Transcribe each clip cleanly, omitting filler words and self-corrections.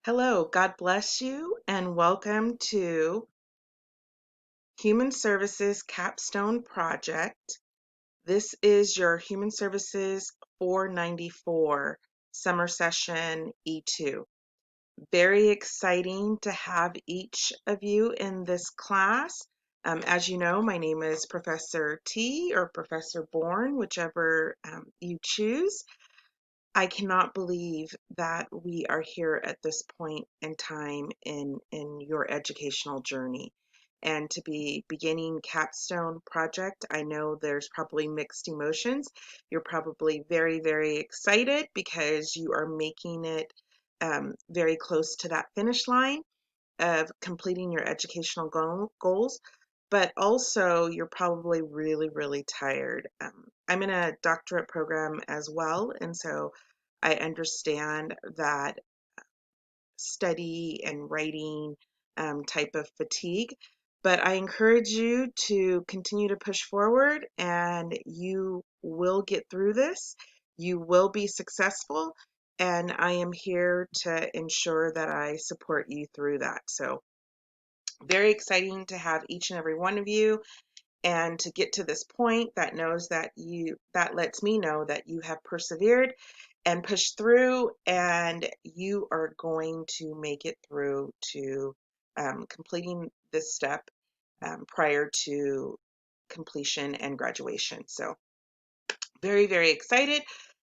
Hello, God bless you, and welcome to Human Services Capstone Project. This is your Human Services 494 Summer Session E2. Very exciting to have each of you in this class. As you know, my name is Professor T or Professor Bourne, whichever you choose. I cannot believe that we are here at this point in time in your educational journey. And to be beginning Capstone Project, I know there's probably mixed emotions. You're probably very, very excited because you are making it very close to that finish line of completing your educational goals, but also you're probably really, really tired. I'm in a doctorate program as well, and so I understand that study and writing type of fatigue. But I encourage you to continue to push forward, and you will get through this. You will be successful, and I am here to ensure that I support you through that. So very exciting to have each and every one of you and to get to this point that lets me know that you have persevered and pushed through, and you are going to make it through to completing this step prior to completion and graduation. So very, very excited,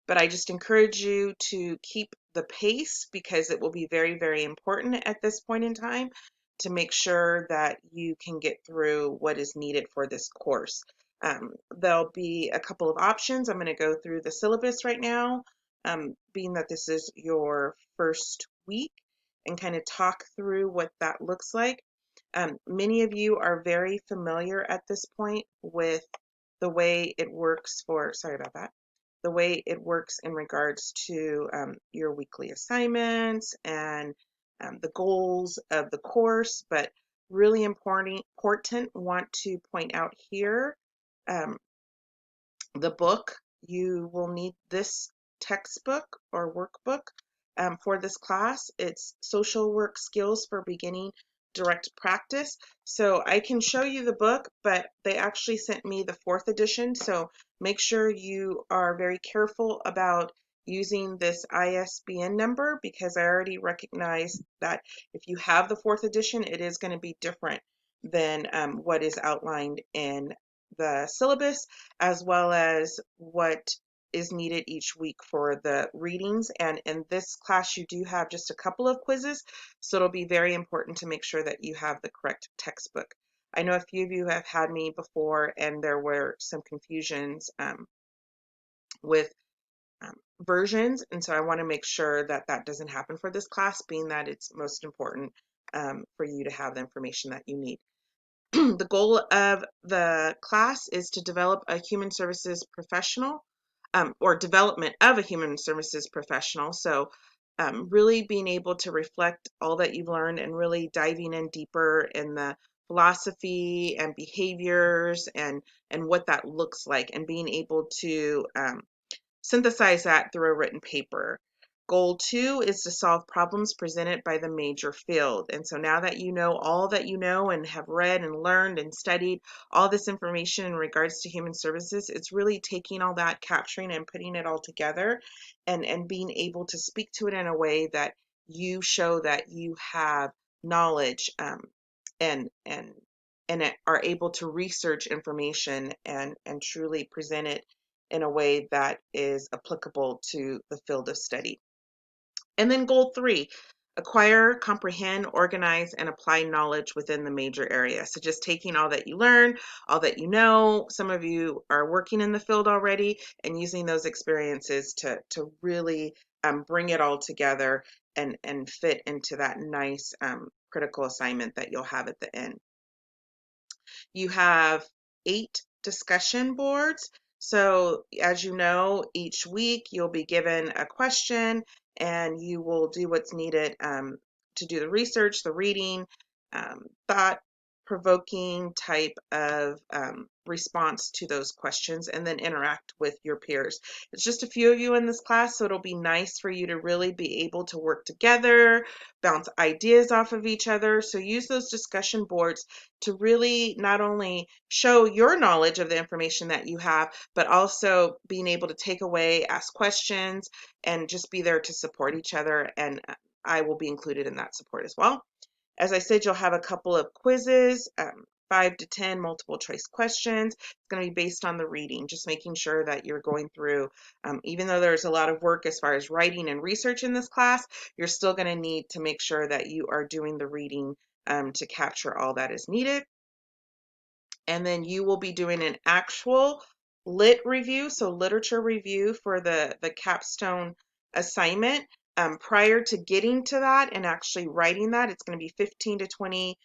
but I just encourage you to keep the pace because it will be very, very important at this point in time to make sure that you can get through what is needed for this course. There'll be a couple of options. I'm going to go through the syllabus right now, being that this is your first week, and kind of talk through what that looks like. Many of you are very familiar at this point with the way it works sorry about that, the way it works in regards to your weekly assignments and the goals of the course, but really important want to point out here, um, the book. You will need this textbook or workbook for this class. It's Social Work Skills for Beginning Direct Practice. So I can show you the book, but they actually sent me the fourth edition. So make sure you are very careful about using this ISBN number because I already recognize that if you have the fourth edition, it is going to be different than what is outlined in the syllabus, as well as what is needed each week for the readings. And in this class, you do have just a couple of quizzes, so it'll be very important to make sure that you have the correct textbook. I know a few of you have had me before, and there were some confusions with versions, and so I want to make sure that that doesn't happen for this class, being that it's most important for you to have the information that you need. The goal of the class is to develop a human services professional, or development of a human services professional. So really being able to reflect all that you've learned and really diving in deeper in the philosophy and behaviors and what that looks like, and being able to synthesize that through a written paper. Goal 2 is to solve problems presented by the major field. And so now that you know all that you know and have read and learned and studied all this information in regards to human services, it's really taking all that, capturing and putting it all together, and being able to speak to it in a way that you show that you have knowledge, and and and are able to research information and truly present it in a way that is applicable to the field of study. And then goal 3, acquire, comprehend, organize, and apply knowledge within the major area. So just taking all that you learn, all that you know, some of you are working in the field already, and using those experiences to really bring it all together and fit into that nice critical assignment that you'll have at the end. You have 8 discussion boards. So as you know, each week you'll be given a question and you will do what's needed to do the research, the reading, thought thought-provoking type of response to those questions, and then interact with your peers. It's just a few of you in this class, so it'll be nice for you to really be able to work together, bounce ideas off of each other. So use those discussion boards to really not only show your knowledge of the information that you have, but also being able to take away, ask questions, and just be there to support each other. And I will be included in that support as well. As I said, you'll have a couple of quizzes, 5 to 10 multiple choice questions. It's going to be based on the reading, just making sure that you're going through, even though there's a lot of work as far as writing and research in this class, you're still going to need to make sure that you are doing the reading to capture all that is needed. And then you will be doing an actual lit review, so literature review for the capstone assignment. Prior to getting to that and actually writing that, it's going to be 15 to 20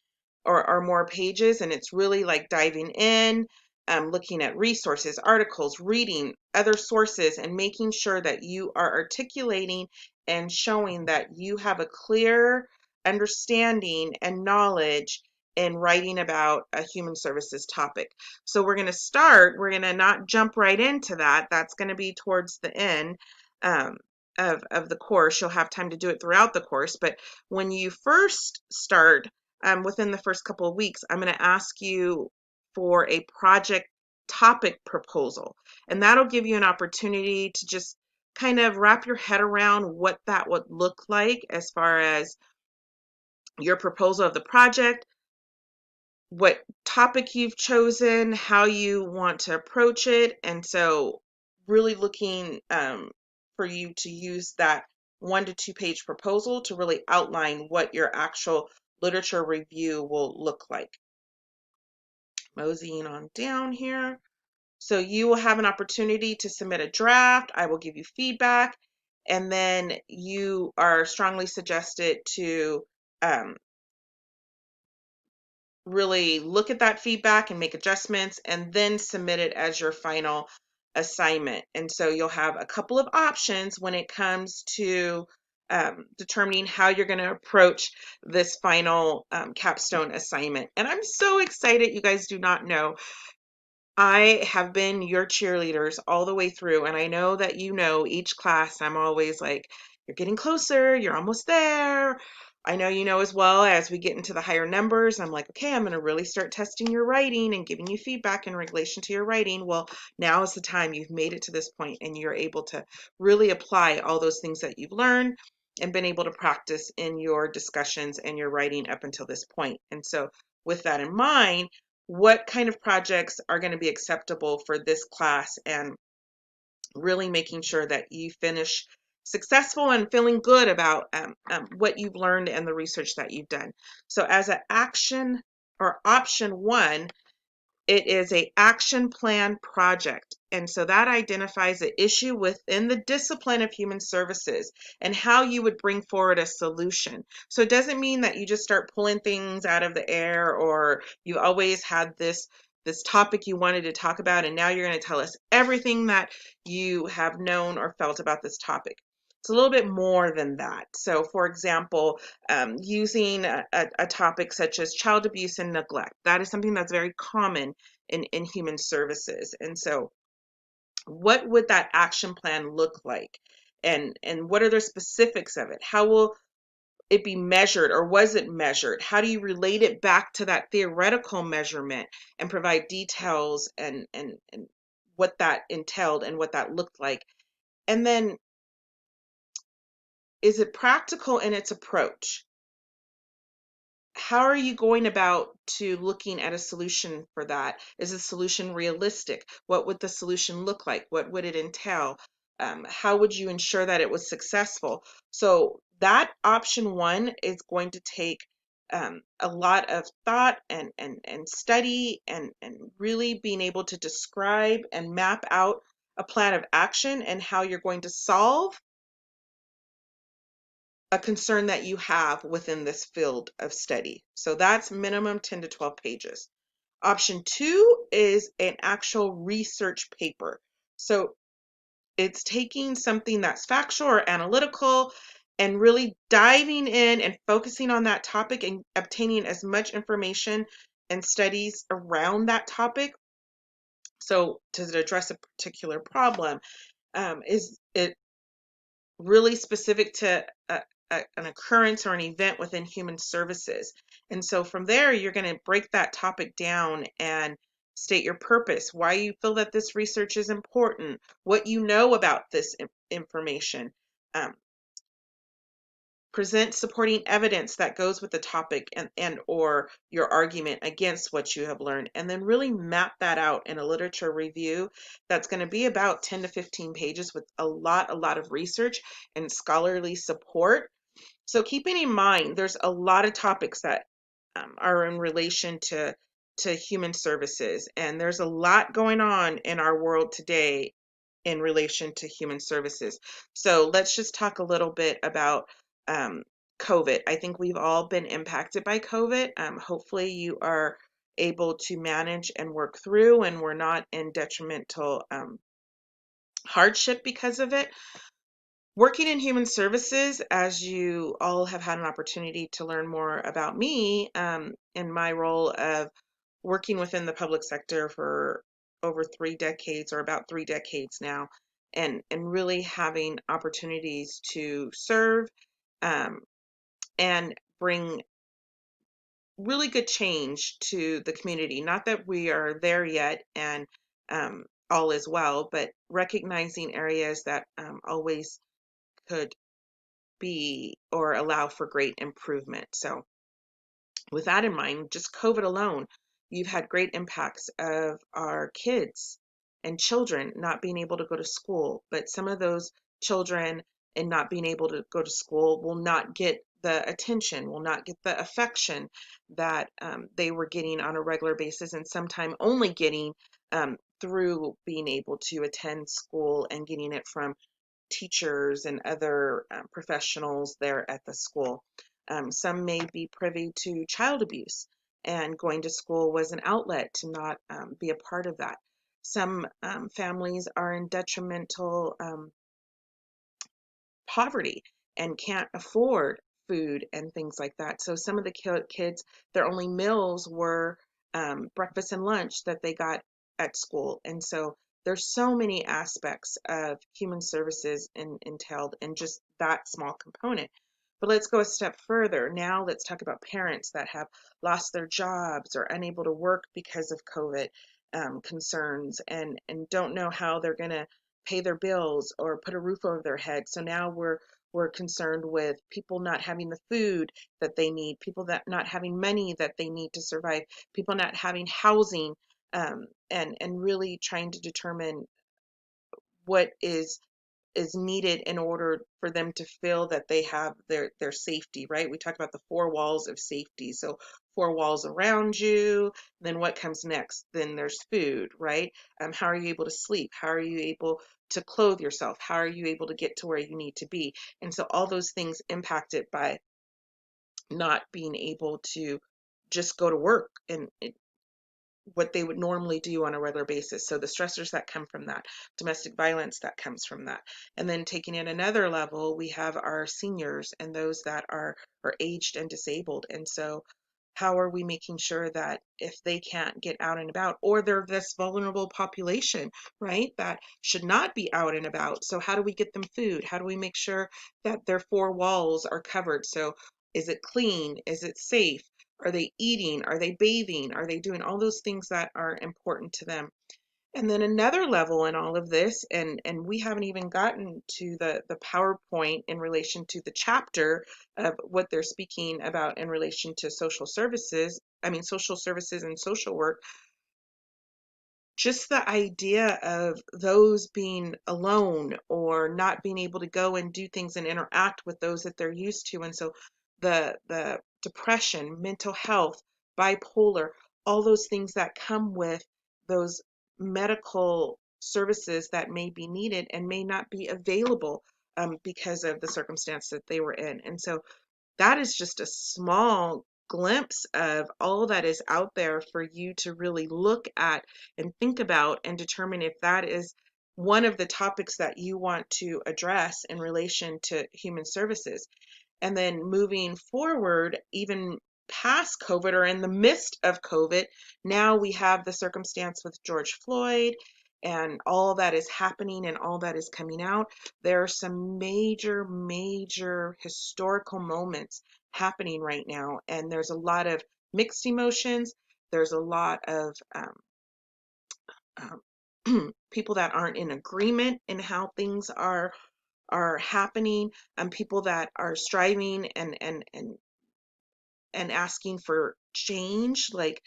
or more pages, and it's really like diving in, looking at resources, articles, reading other sources, and making sure that you are articulating and showing that you have a clear understanding and knowledge in writing about a human services topic. So we're going to not jump right into that. That's going to be towards the end. Of the course. You'll have time to do it throughout the course, but when you first start, within the first couple of weeks, I'm going to ask you for a project topic proposal, and that'll give you an opportunity to just kind of wrap your head around what that would look like as far as your proposal of the project, what topic you've chosen, how you want to approach it. And so really looking for you to use that 1 to 2 page proposal to really outline what your actual literature review will look like. Moseying on down here. So you will have an opportunity to submit a draft. I will give you feedback, and then you are strongly suggested to really look at that feedback and make adjustments, and then submit it as your final assignment. And so you'll have a couple of options when it comes to determining how you're going to approach this final capstone assignment. And I'm so excited. You guys do not know, I have been your cheerleaders all the way through, and I know that you know each class I'm always like, you're getting closer, you're almost there. I know you know as well, as we get into the higher numbers, I'm like, okay, I'm going to really start testing your writing and giving you feedback in relation to your writing. Well, now is the time. You've made it to this point and you're able to really apply all those things that you've learned and been able to practice in your discussions and your writing up until this point. And so with that in mind, what kind of projects are going to be acceptable for this class, and really making sure that you finish successful and feeling good about what you've learned and the research that you've done. So as an action or option 1, it is a action plan project. And so that identifies an issue within the discipline of human services and how you would bring forward a solution. So it doesn't mean that you just start pulling things out of the air, or you always had this topic you wanted to talk about, and now you're going to tell us everything that you have known or felt about this topic. It's a little bit more than that. So for example, using a topic such as child abuse and neglect. That is something that's very common in human services. And so what would that action plan look like? And what are the specifics of it? How will it be measured, or was it measured? How do you relate it back to that theoretical measurement and provide details and what that entailed and what that looked like? And then, is it practical in its approach? How are you going about to looking at a solution for that? Is the solution realistic? What would the solution look like? What would it entail? How would you ensure that it was successful? So that option 1 is going to take a lot of thought and study, and really being able to describe and map out a plan of action and how you're going to solve a concern that you have within this field of study. So that's minimum 10 to 12 pages. Option 2 is an actual research paper. So it's taking something that's factual or analytical and really diving in and focusing on that topic and obtaining as much information and studies around that topic. So to address a particular problem, is it really specific to an occurrence or an event within human services? And so from there, you're going to break that topic down and state your purpose, why you feel that this research is important, what you know about this information. Um, Present supporting evidence that goes with the topic and or your argument against what you have learned, and then really map that out in a literature review that's going to be about 10 to 15 pages with a lot of research and scholarly support. So keeping in mind, there's a lot of topics that are in relation to human services, and there's a lot going on in our world today in relation to human services. So let's just talk a little bit about um, COVID. I think we've all been impacted by COVID. Hopefully, you are able to manage and work through, and we're not in detrimental hardship because of it. Working in human services, as you all have had an opportunity to learn more about me in my role of working within the public sector for over 3 decades, or about 3 decades now, and really having opportunities to serve um, and bring really good change to the community. Not that we are there yet and um, all is well, but recognizing areas that always could be or allow for great improvement. So with that in mind, just COVID alone, you've had great impacts of our kids and children not being able to go to school. But some of those children and not being able to go to school will not get the attention, will not get the affection that they were getting on a regular basis, and sometime only getting through being able to attend school and getting it from teachers and other professionals there at the school. Some may be privy to child abuse, and going to school was an outlet to not be a part of that. Some families are in detrimental poverty and can't afford food and things like that. So some of the kids, their only meals were breakfast and lunch that they got at school. And so there's so many aspects of human services entailed in just that small component. But let's go a step further. Now let's talk about parents that have lost their jobs or unable to work because of COVID concerns, and don't know how they're going to pay their bills or put a roof over their head. So now we're concerned with people not having the food that they need, people that not having money that they need to survive, people not having housing, and really trying to determine what is needed in order for them to feel that they have their safety, right? We talk about the 4 walls of safety. So 4 walls around you, then what comes next? Then there's food, right? How are you able to sleep? How are you able to clothe yourself? How are you able to get to where you need to be? And so all those things impacted by not being able to just go to work and what they would normally do on a regular basis. So the stressors that come from that, domestic violence that comes from that. And then taking it another level, we have our seniors and those that are aged and disabled. And so how are we making sure that if they can't get out and about, or they're this vulnerable population, right, that should not be out and about, so how do we get them food? How do we make sure that their 4 walls are covered? So is it clean? Is it safe? Are they eating? Are they bathing? Are they doing all those things that are important to them? And then another level in all of this, and we haven't even gotten to the PowerPoint in relation to the chapter of what they're speaking about in relation to social services. I mean, social services and social work, just the idea of those being alone or not being able to go and do things and interact with those that they're used to. And so the depression, mental health, bipolar, all those things that come with those medical services that may be needed and may not be available because of the circumstance that they were in. And so that is just a small glimpse of all that is out there for you to really look at and think about and determine if that is one of the topics that you want to address in relation to human services. And then moving forward, even past COVID or in the midst of COVID. Now we have the circumstance with George Floyd and all that is happening and all that is coming out. There are some major, major historical moments happening right now, and there's a lot of mixed emotions. There's a lot of people that aren't in agreement in how things are happening, and people that are striving and asking for change, like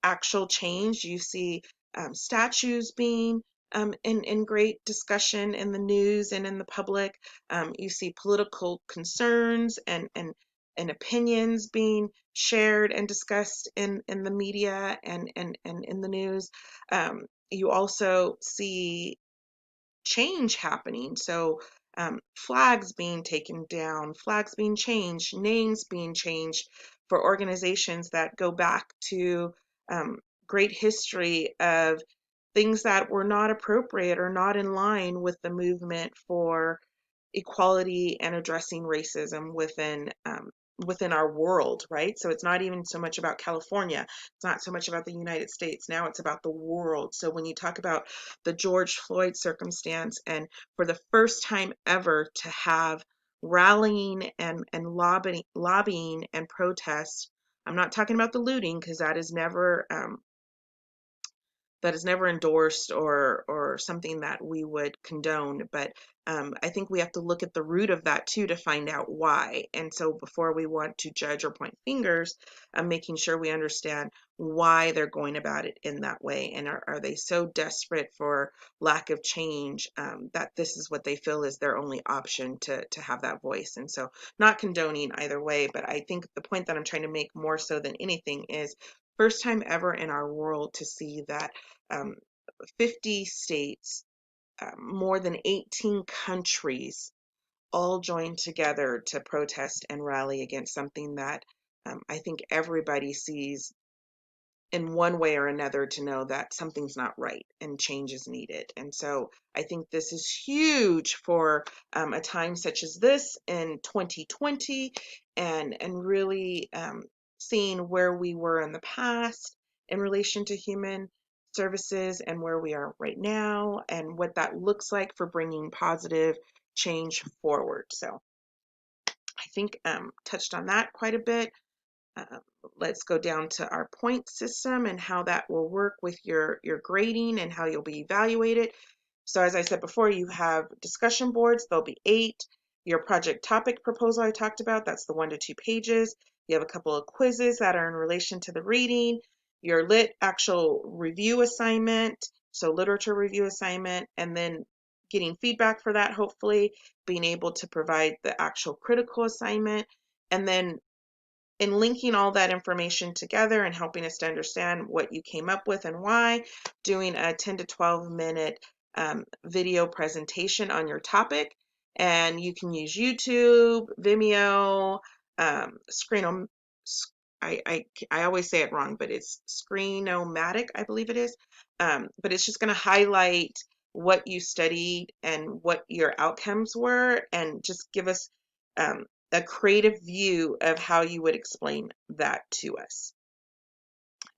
actual change. You see statues being in great discussion in the news and in the public. You see political concerns and opinions being shared and discussed in the media and in the news. You also see change happening. So flags being taken down, flags being changed, names being changed for organizations that go back to um, great history of things that were not appropriate or not in line with the movement for equality and addressing racism within our world, right? So it's not even so much about California. It's not so much about the United States. Now it's about the world. So when you talk about the George Floyd circumstance, and for the first time ever to have rallying and lobbying and protest, I'm not talking about the looting because that is never endorsed or something that we would condone. But I think we have to look at the root of that too to find out why. And so before we want to judge or point fingers, making sure we understand why they're going about it in that way, and are they so desperate for lack of change that this is what they feel is their only option to have that voice. And so not condoning either way, but I think the point that I'm trying to make more so than anything is first time ever in our world to see that um, 50 states, more than 18 countries all joined together to protest and rally against something that I think everybody sees in one way or another to know that something's not right and change is needed. And so I think this is huge for a time such as this in 2020, and really seeing where we were in the past in relation to human services and where we are right now and what that looks like for bringing positive change forward. So I think touched on that quite a bit. Uh, let's go down to our point system and how that will work with your grading and how you'll be evaluated. So as I said before, you have discussion boards. There'll be 8. Your project topic proposal I talked about, that's the 1 to 2 pages. You have a couple of quizzes that are in relation to the reading, your lit actual review assignment, so literature review assignment, and then getting feedback for that, hopefully being able to provide the actual critical assignment, and then in linking all that information together and helping us to understand what you came up with and why, doing a 10 to 12 minute video presentation on your topic. And you can use YouTube, Vimeo, Screenom. I always say it wrong, but it's Screenomatic, I believe it is. But it's just going to highlight what you studied and what your outcomes were, and just give us um, a creative view of how you would explain that to us.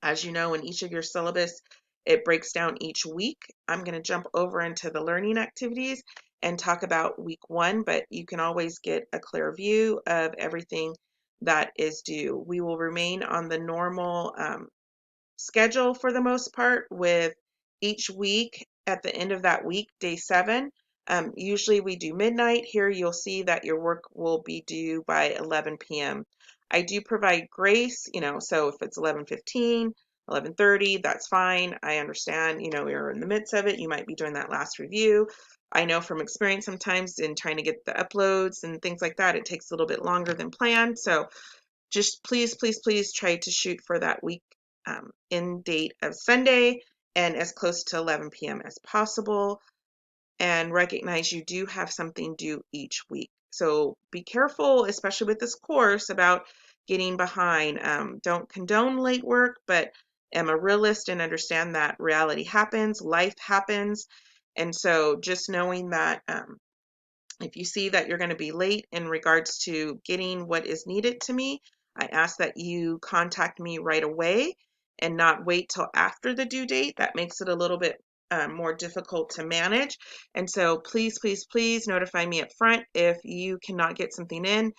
As you know, in each of your syllabus, it breaks down each week. I'm going to jump over into the learning activities and talk about week 1, but you can always get a clear view of everything that is due. We will remain on the normal schedule for the most part, with each week at the end of that week, day 7. Usually we do midnight. Here you'll see that your work will be due by 11 p.m. I do provide grace, so if it's 11:15, 11:30, that's fine. I understand, you're in the midst of it. You might be doing that last review. I know from experience sometimes in trying to get the uploads and things like that, it takes a little bit longer than planned. So just please, please, please try to shoot for that week in date of Sunday and as close to 11 p.m. as possible. And recognize you do have something due each week. So be careful, especially with this course, about getting behind. Don't condone late work, but am a realist and understand that reality happens, life happens. And so just knowing that if you see that you're going to be late in regards to getting what is needed to me, I ask that you contact me right away and not wait till after the due date. That makes it a little bit more difficult to manage. And so please, please, please notify me up front if you cannot get something in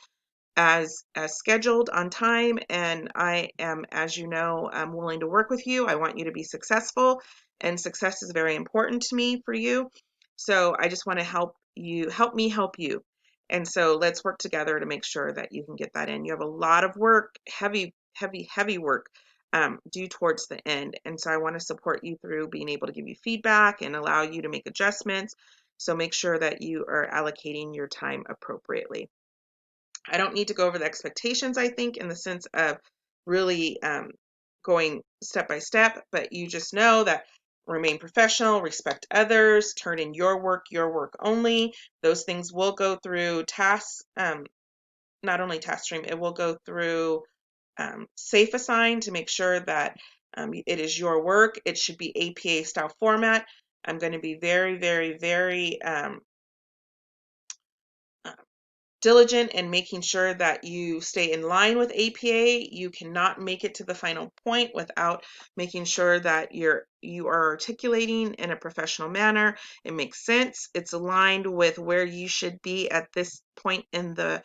as scheduled on time. And I am, as you know, I'm willing to work with you. I want you to be successful, and success is very important to me for you. So I just want to help me help you. And so let's work together to make sure that you can get that in. You have a lot of work, heavy, heavy, heavy work due towards the end. And so I want to support you through being able to give you feedback and allow you to make adjustments. So make sure that you are allocating your time appropriately. I don't need to go over the expectations, I think, in the sense of really going step by step, but you just know that remain professional, respect others, turn in your work only. Those things will go through tasks, not only task stream, it will go through Safe Assign to make sure that it is your work. It should be APA style format. I'm going to be very, very, very diligent in making sure that you stay in line with APA. You cannot make it to the final point without making sure that you are articulating in a professional manner. It makes sense. It's aligned with where you should be at this point in the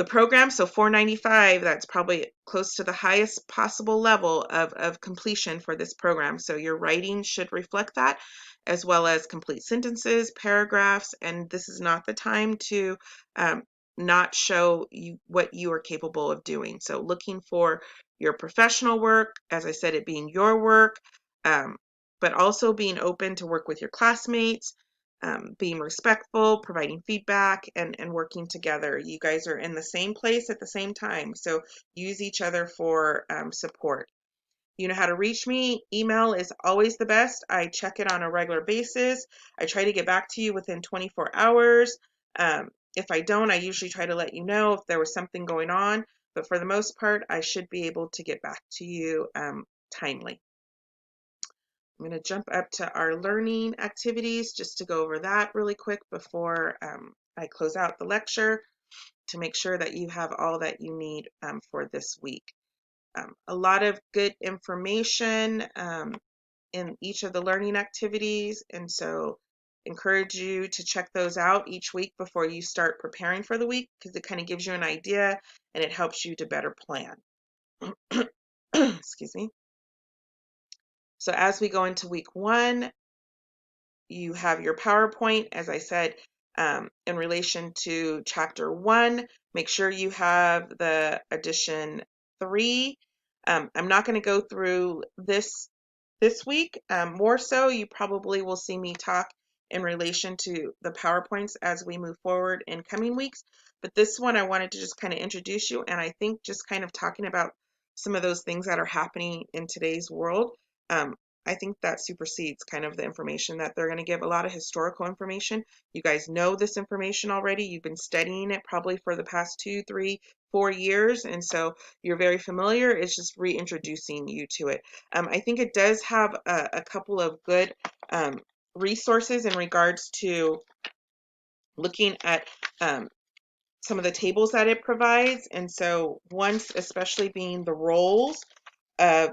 program. So 495, that's probably close to the highest possible level of completion for this program. So your writing should reflect that, as well as complete sentences, paragraphs, and this is not the time to um, not show you what you are capable of doing. So looking for your professional work, as I said, it being your work, um, but also being open to work with your classmates, being respectful, providing feedback, and working together. You guys are in the same place at the same time, so use each other for support. You know how to reach me. Email is always the best. I check it on a regular basis. I try to get back to you within 24 hours. If I don't, I usually try to let you know if there was something going on, but for the most part, I should be able to get back to you timely. I'm going to jump up to our learning activities just to go over that really quick before I close out the lecture to make sure that you have all that you need for this week. A lot of good information in each of the learning activities, and so encourage you to check those out each week before you start preparing for the week, because it kind of gives you an idea and it helps you to better plan. Excuse me. So as we go into week 1, you have your PowerPoint, as I said, in relation to chapter 1. Make sure you have the edition 3. I'm not going to go through this week. More so, you probably will see me talk in relation to the PowerPoints as we move forward in coming weeks. But this one, I wanted to just kind of introduce you, and I think just kind of talking about some of those things that are happening in today's world. I think that supersedes kind of the information that they're going to give. A lot of historical information. You guys know this information already. You've been studying it probably for the past 2, 3, 4 years, and so you're very familiar. It's just reintroducing you to it. I think it does have a couple of good resources in regards to looking at some of the tables that it provides. And so once, especially being the roles of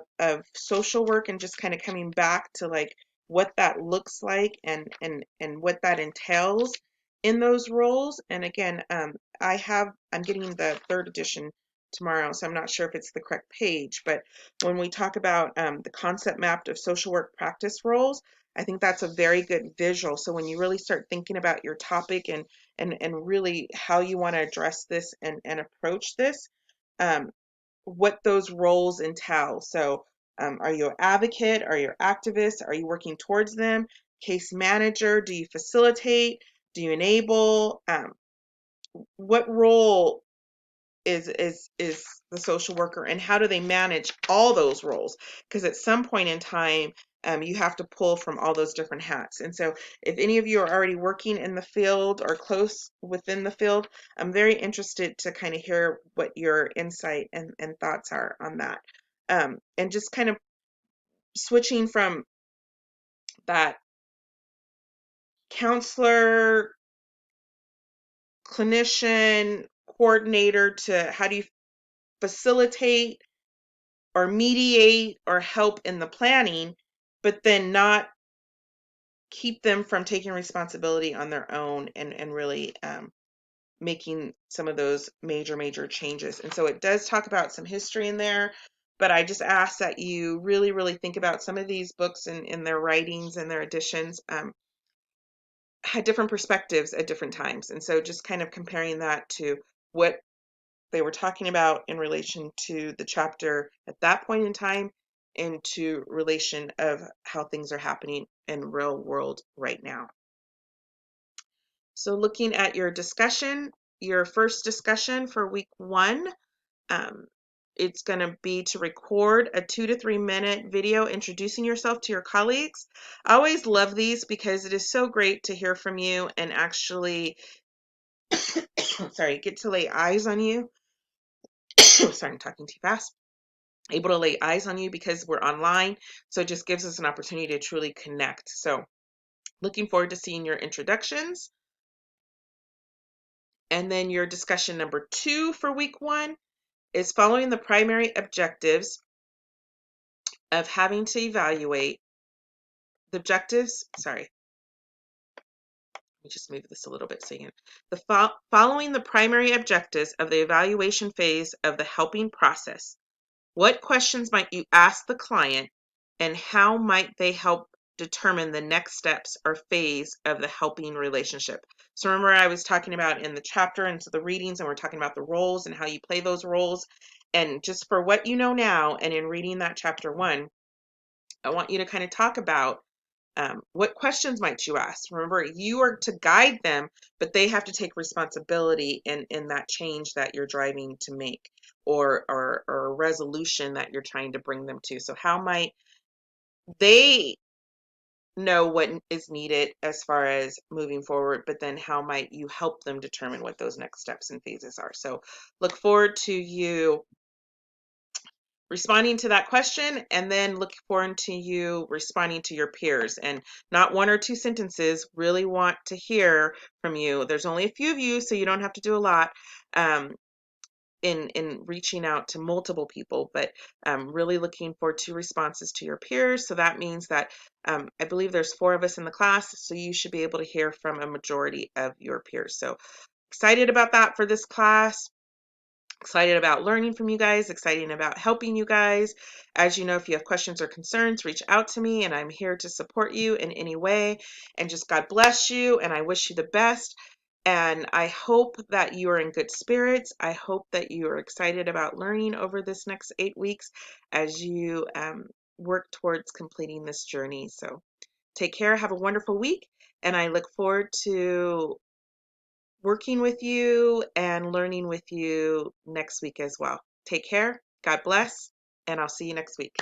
social work, and just kind of coming back to like what that looks like and what that entails in those roles. And again, I'm getting the 3rd edition tomorrow, so I'm not sure if it's the correct page, but when we talk about the concept map of social work practice roles, I think that's a very good visual. So when you really start thinking about your topic and really how you want to address this and approach this, um, what those roles entail. So, are you an advocate? Are you an activist? Are you working towards them? Case manager? Do you facilitate? Do you enable? What role is the social worker, and how do they manage all those roles? Because at some point in time, you have to pull from all those different hats. And so if any of you are already working in the field or close within the field, I'm very interested to kind of hear what your insight and thoughts are on that. And just kind of switching from that counselor, clinician, coordinator to how do you facilitate or mediate or help in the planning, but then not keep them from taking responsibility on their own and really making some of those major changes. And so it does talk about some history in there, but I just ask that you really think about some of these books and their writings and their editions had different perspectives at different times. And so just kind of comparing that to what they were talking about in relation to the chapter at that point in time and to relation of how things are happening in real world right now. So looking at your discussion, your first discussion for week 1, um, it's going to be to record a 2 to 3 minute video introducing yourself to your colleagues. I always love these because it is so great to hear from you and actually, sorry, get to lay eyes on you. Sorry, I'm talking too fast. Able to lay eyes on you because we're online. So it just gives us an opportunity to truly connect. So looking forward to seeing your introductions. And then your discussion number 2 for week 1 is following the primary objectives of having to evaluate the objectives. Sorry, let me just move this a little bit so you can. Following the primary objectives of the evaluation phase of the helping process. What questions might you ask the client and how might they help determine the next steps or phase of the helping relationship? So remember I was talking about in the chapter and so the readings and we're talking about the roles and how you play those roles. And just for what you know now and in reading that chapter 1, I want you to kind of talk about what questions might you ask? Remember, you are to guide them, but they have to take responsibility in that change that you're driving to make or a resolution that you're trying to bring them to. So how might they know what is needed as far as moving forward, but then how might you help them determine what those next steps and phases are? So look forward to you responding to that question and then look forward to you responding to your peers and not 1 or 2 sentences. Really want to hear from you. There's only a few of you, so you don't have to do a lot in reaching out to multiple people, but really looking forward to responses to your peers. So that means that I believe there's 4 of us in the class, so you should be able to hear from a majority of your peers. So excited about that for this class. Excited about learning from you guys, excited about helping you guys. As you know, if you have questions or concerns, reach out to me and I'm here to support you in any way. And just God bless you and I wish you the best. And I hope that you are in good spirits. I hope that you are excited about learning over this next 8 weeks as you work towards completing this journey. So take care, have a wonderful week, and I look forward to working with you and learning with you next week as well. Take care. God bless, and I'll see you next week.